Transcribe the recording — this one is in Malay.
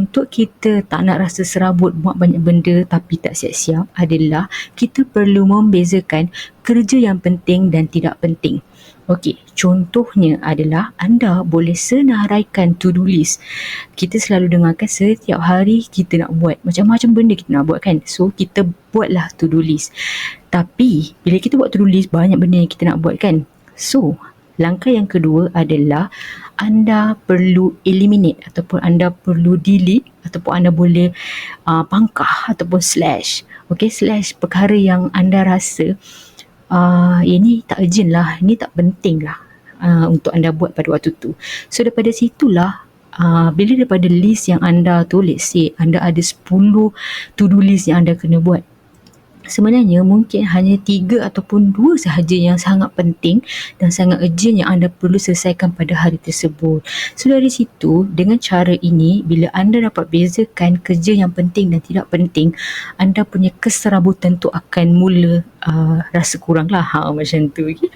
Untuk kita tak nak rasa serabut buat banyak benda tapi tak siap-siap adalah kita perlu membezakan kerja yang penting dan tidak penting. Okey, contohnya adalah anda boleh senaraikan to-do list. Kita selalu dengarkan setiap hari kita nak buat macam-macam benda kita nak buat kan. So, kita buatlah to-do list. Tapi, bila kita buat to-do list, banyak benda yang kita nak buat kan. So, langkah yang kedua adalah anda perlu eliminate ataupun anda perlu delete ataupun anda boleh pangkah ataupun slash. Okay, slash perkara yang anda rasa ini tak urgent lah, ini tak penting lah untuk anda buat pada waktu tu. So daripada situlah bila daripada list yang anda tulis, anda ada 10 to-do list yang anda kena buat, sebenarnya mungkin hanya 3 ataupun 2 sahaja yang sangat penting dan sangat urgent yang anda perlu selesaikan pada hari tersebut. So dari situ, dengan cara ini, bila anda dapat bezakan kerja yang penting dan tidak penting, anda punya keserabutan tu akan mula rasa kurang lah macam tu. Okay?